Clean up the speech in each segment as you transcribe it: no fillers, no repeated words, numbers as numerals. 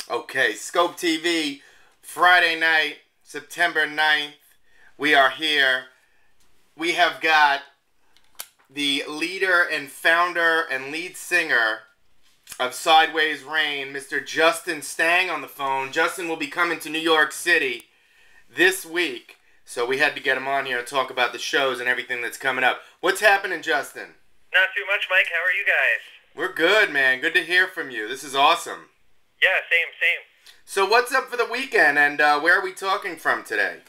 Okay, Skope TV, Friday night, September 9th. We are here. We have got the leader and founder and lead singer of Sideways Rain, Mr. Justin Stang, on the phone. Justin will be coming to New York City this week, so we had to get him on here to talk about the shows and everything that's coming up. What's happening, Justin? Not too much, Mike. How are you guys? We're good, man. Good to hear from you. This is awesome. Yeah, same. So what's up for the weekend, and where are we talking from today?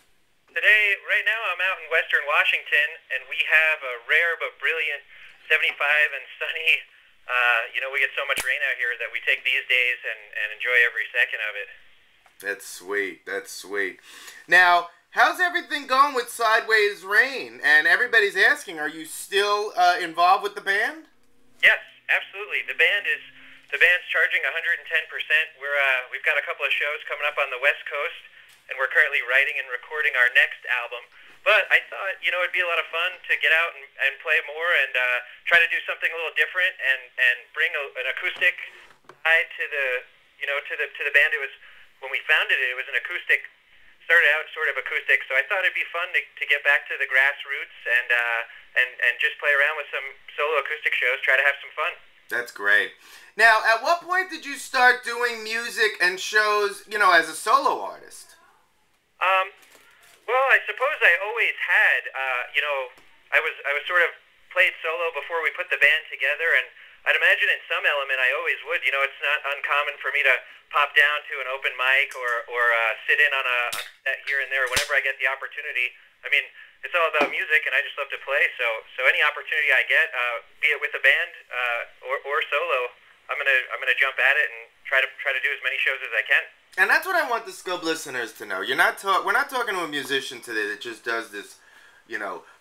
Today, right now, I'm out in western Washington, and we have a rare but brilliant 75 and sunny. We get so much rain out here that we take these days and enjoy every second of it. That's sweet. That's sweet. Now, how's everything going with Sideways Rain? And everybody's asking, are you still involved with the band? Yes, absolutely. The band's charging 110%. We've got a couple of shows coming up on the West Coast, and we're currently writing and recording our next album. But I thought, it'd be a lot of fun to get out and play more and try to do something a little different and bring an acoustic side to the band. It was, when we founded it, it was an acoustic, started out sort of acoustic. So I thought it'd be fun to get back to the grassroots and just play around with some solo acoustic shows, try to have some fun. That's great. Now, at what point did you start doing music and shows, as a solo artist? Well, I suppose I always had. I was sort of played solo before we put the band together, and I'd imagine in some element I always would. It's not uncommon for me to pop down to an open mic or sit in on a set here and there whenever I get the opportunity. I mean, it's all about music, and I just love to play. So any opportunity I get, be it with a band or solo, I'm gonna jump at it and try to do as many shows as I can. And that's what I want the Skope listeners to know. We're not talking to a musician today that just does this,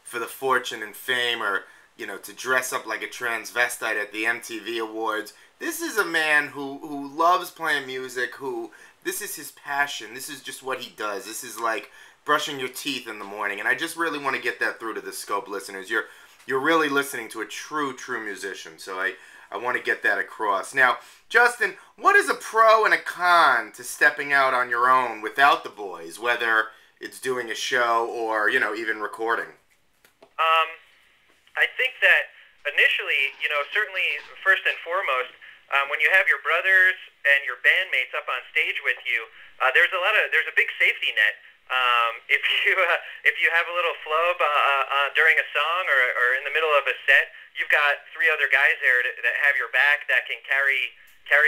for the fortune and fame, or to dress up like a transvestite at the MTV Awards. This is a man who loves playing music. This is his passion. This is just what he does. This is like brushing your teeth in the morning. And I just really want to get that through to the Skope listeners. You're really listening to a true musician. So I want to get that across. Now, Justin, what is a pro and a con to stepping out on your own without the boys, whether it's doing a show or, even recording? I think that initially, certainly first and foremost, when you have your brothers and your bandmates up on stage with you, there's a big safety net. If you have a little flub during a song or in the middle of a set, you've got three other guys there that have your back that can carry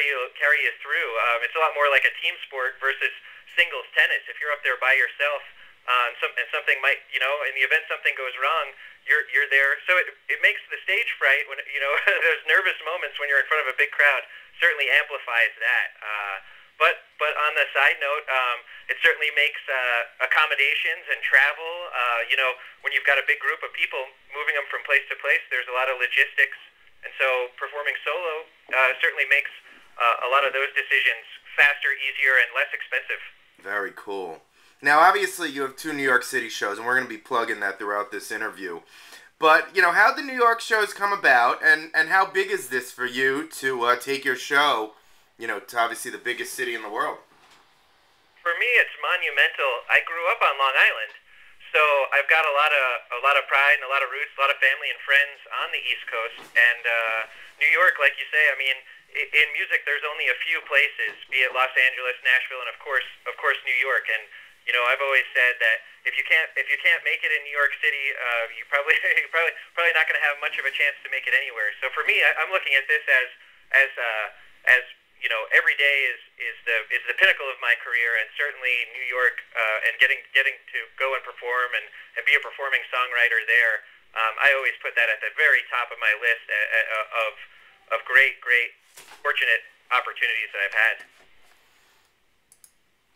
you through. It's a lot more like a team sport versus singles tennis. If you're up there by yourself, and something might, in the event something goes wrong, you're there. So it makes the stage fright when those nervous moments when you're in front of a big crowd certainly amplifies that. But on the side note, it certainly makes accommodations and travel. When you've got a big group of people, moving them from place to place, there's a lot of logistics. And so performing solo certainly makes a lot of those decisions faster, easier, and less expensive. Very cool. Now, obviously, you have 2 New York City shows, and we're going to be plugging that throughout this interview. But, how the New York shows come about, and how big is this for you to take your show, to obviously the biggest city in the world? For me, it's monumental. I grew up on Long Island, so I've got a lot of pride and a lot of roots, a lot of family and friends on the East Coast. And New York, like you say, I mean, in music, there's only a few places, be it Los Angeles, Nashville, and of course, New York. And I've always said that if you can't make it in New York City, you're probably not going to have much of a chance to make it anywhere. So for me, I'm looking at this as every day is the pinnacle of my career, and certainly New York and getting to go and perform and be a performing songwriter there. I always put that at the very top of my list of great fortunate opportunities that I've had.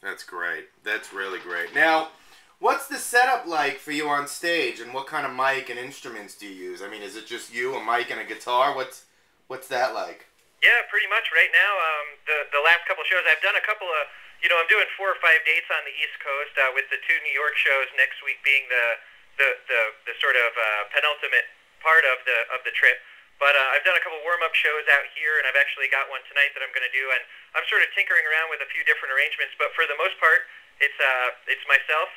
That's great. That's really great. Now, what's the setup like for you on stage, and what kind of mic and instruments do you use? I mean, is it just you, a mic, and a guitar? What's that like? Yeah, pretty much. Right now, the last couple shows, I've done a couple of, I'm doing 4 or 5 dates on the East Coast, with the 2 New York shows next week being the sort of penultimate part of the trip. But I've done a couple warm-up shows out here, and I've actually got one tonight that I'm going to do, and I'm sort of tinkering around with a few different arrangements. But for the most part, it's myself,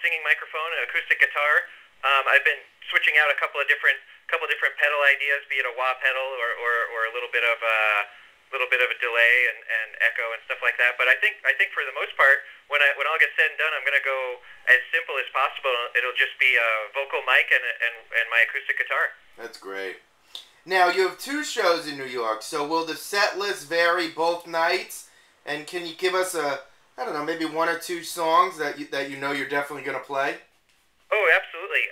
singing microphone, and acoustic guitar. I've been switching out a couple different pedal ideas, be it a wah pedal or a little bit of a delay and echo and stuff like that. But I think for the most part, when all gets said and done, I'm going to go as simple as possible. It'll just be a vocal mic and my acoustic guitar. That's great. Now, you have 2 shows in New York, so will the set list vary both nights? And can you give us maybe 1 or 2 songs that you know you're definitely going to play? Oh, absolutely.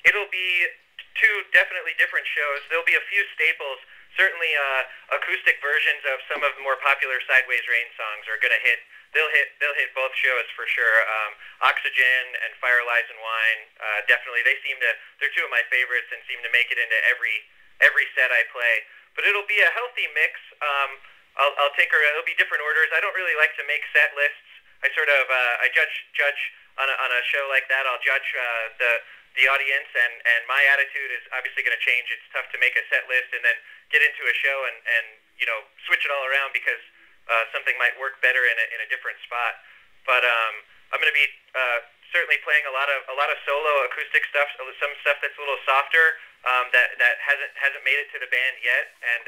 It'll be 2 definitely different shows. There'll be a few staples. Certainly, acoustic versions of some of the more popular Sideways Rain songs are going to hit. They'll hit both shows for sure. Oxygen and Fire, Lies, and Wine. Definitely, they're 2 of my favorites and seem to make it into every set I play. But it'll be a healthy mix. I'll tinker. It'll be different orders. I don't really like to make set lists. I sort of I judge on a show like that. I'll judge the audience, and my attitude is obviously going to change. It's tough to make a set list and then get into a show and switch it all around because something might work better in a different spot. But I'm going to be certainly playing a lot of solo acoustic stuff, some stuff that's a little softer that hasn't made it to the band yet, and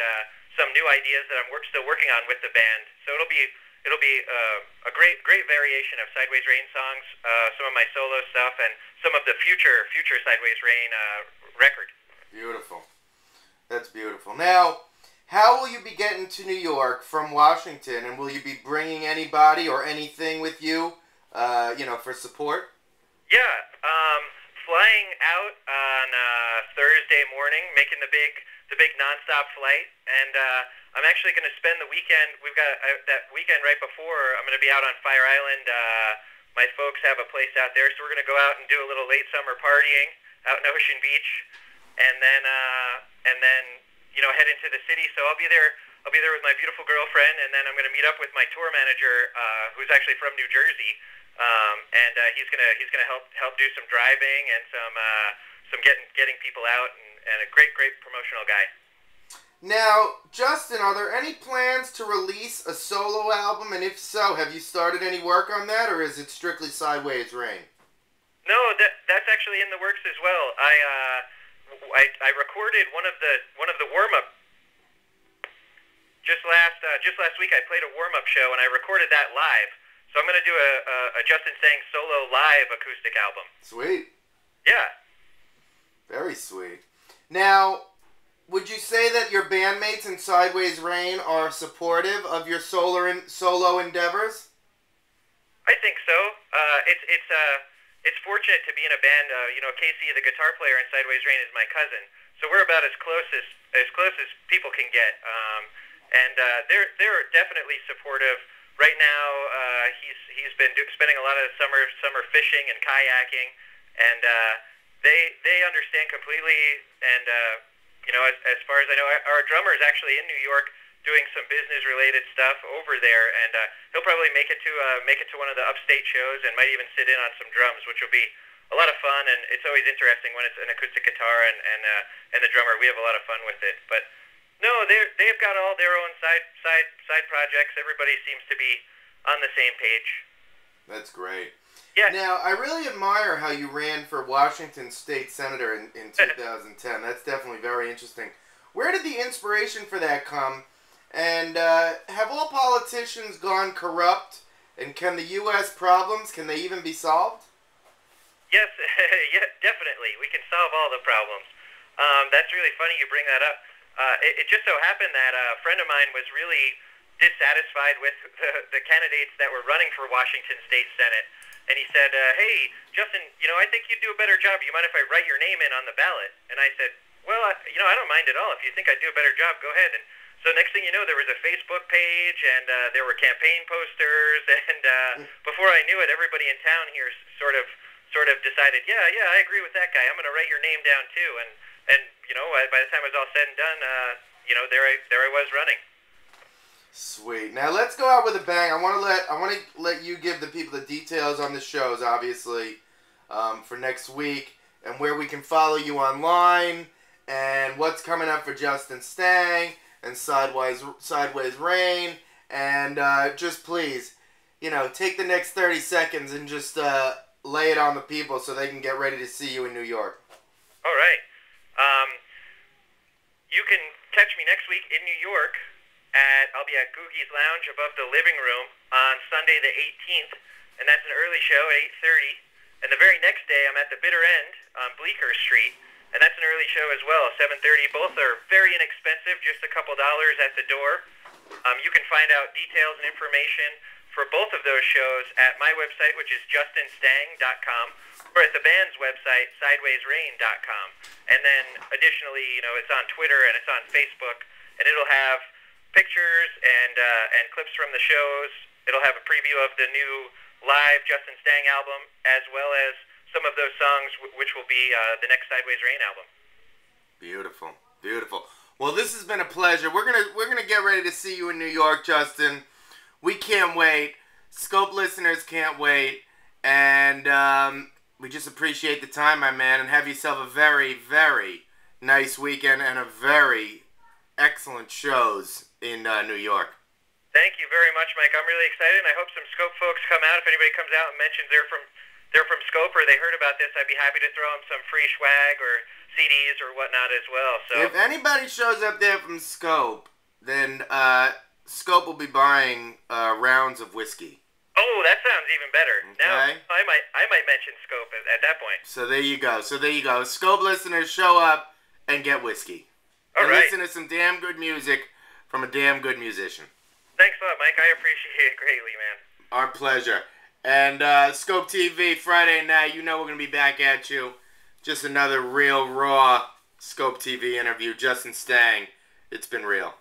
some new ideas that I'm still working on with the band. So it'll be a great variation of Sideways Rain songs, some of my solo stuff, and some of the future Sideways Rain record. Beautiful. That's beautiful. Now, how will you be getting to New York from Washington, and will you be bringing anybody or anything with you, for support? Yeah, flying out on Thursday morning, making the big nonstop flight, and I'm actually going to spend the weekend. We've got that weekend right before. I'm going to be out on Fire Island. My folks have a place out there, so we're going to go out and do a little late summer partying out in Ocean Beach, and then head into the city. So I'll be there with my beautiful girlfriend, and then I'm going to meet up with my tour manager, who's actually from New Jersey, and he's gonna help do some driving and some getting people out, and a great promotional guy. Now, Justin, are there any plans to release a solo album? And if so, have you started any work on that, or is it strictly Sideways Rain? No, that's actually in the works as well. I recorded one of the warm up just last week. I played a warm up show and I recorded that live. So I'm going to do a Justin Stang solo live acoustic album. Sweet. Yeah. Very sweet. Now, would you say that your bandmates in Sideways Rain are supportive of your solo endeavors? I think so. It's fortunate to be in a band. Casey, the guitar player in Sideways Rain, is my cousin, so we're about as close as people can get. And they're definitely supportive. Right now, he's been spending a lot of summer fishing and kayaking, and they understand completely. And as far as I know, our drummer is actually in New York doing some business-related stuff over there, and he'll probably make it to one of the upstate shows, and might even sit in on some drums, which will be a lot of fun. And it's always interesting when it's an acoustic guitar and the drummer. We have a lot of fun with it. But no, they've got all their own side projects. Everybody seems to be on the same page. That's great. Yeah. Now, I really admire how you ran for Washington State Senator in 2010. That's definitely very interesting. Where did the inspiration for that come? And have all politicians gone corrupt? And can the U.S. problems, can they even be solved? Yes, yeah, definitely. We can solve all the problems. That's really funny you bring that up. It just so happened that a friend of mine was really dissatisfied with the candidates that were running for Washington State Senate. And he said, hey, Justin, I think you'd do a better job. You mind if I write your name in on the ballot? And I said, well, I don't mind at all. If you think I'd do a better job, go ahead. And so next thing you know, there was a Facebook page, and there were campaign posters, and before I knew it, everybody in town here sort of decided, yeah, I agree with that guy. I'm going to write your name down too. And by the time it was all said and done, there I was running. Sweet. Now let's go out with a bang. I want to let you give the people the details on the shows, obviously, for next week, and where we can follow you online, and what's coming up for Justin Stang and Sideways Rain. And just please, take the next 30 seconds and just lay it on the people so they can get ready to see you in New York. All right. You can catch me next week in New York. I'll be at Googie's Lounge above the living room on Sunday the 18th, and that's an early show at 8:30. And the very next day, I'm at the Bitter End on Bleecker Street, and that's an early show as well, 7:30. Both are very inexpensive, just a couple dollars at the door. You can find out details and information for both of those shows at my website, which is justinstang.com, or at the band's website, sidewaysrain.com. And then additionally, it's on Twitter and it's on Facebook, and it'll have pictures and clips from the shows. It'll have a preview of the new live Justin Stang album, as well as some of those songs, which will be the next Sideways Rain album. Beautiful, beautiful. Well, this has been a pleasure. We're gonna get ready to see you in New York, Justin. We can't wait. Skope listeners can't wait, and we just appreciate the time, my man, and have yourself a very, very nice weekend and a very excellent shows in New York. Thank you very much, Mike. I'm really excited, and I hope some Skope folks come out. If anybody comes out and mentions they're from Skope or they heard about this, I'd be happy to throw them some free swag or CDs or whatnot as well. So if anybody shows up there from Skope, then Skope will be buying rounds of whiskey. Oh, that sounds even better. Okay. Now I might mention Skope at that point. So there you go. Skope listeners, show up and get whiskey. All and right. Listen to some damn good music from a damn good musician. Thanks a lot, Mike. I appreciate it greatly, man. Our pleasure. And Skope TV, Friday night, we're going to be back at you. Just another real, raw Skope TV interview. Justin Stang, it's been real.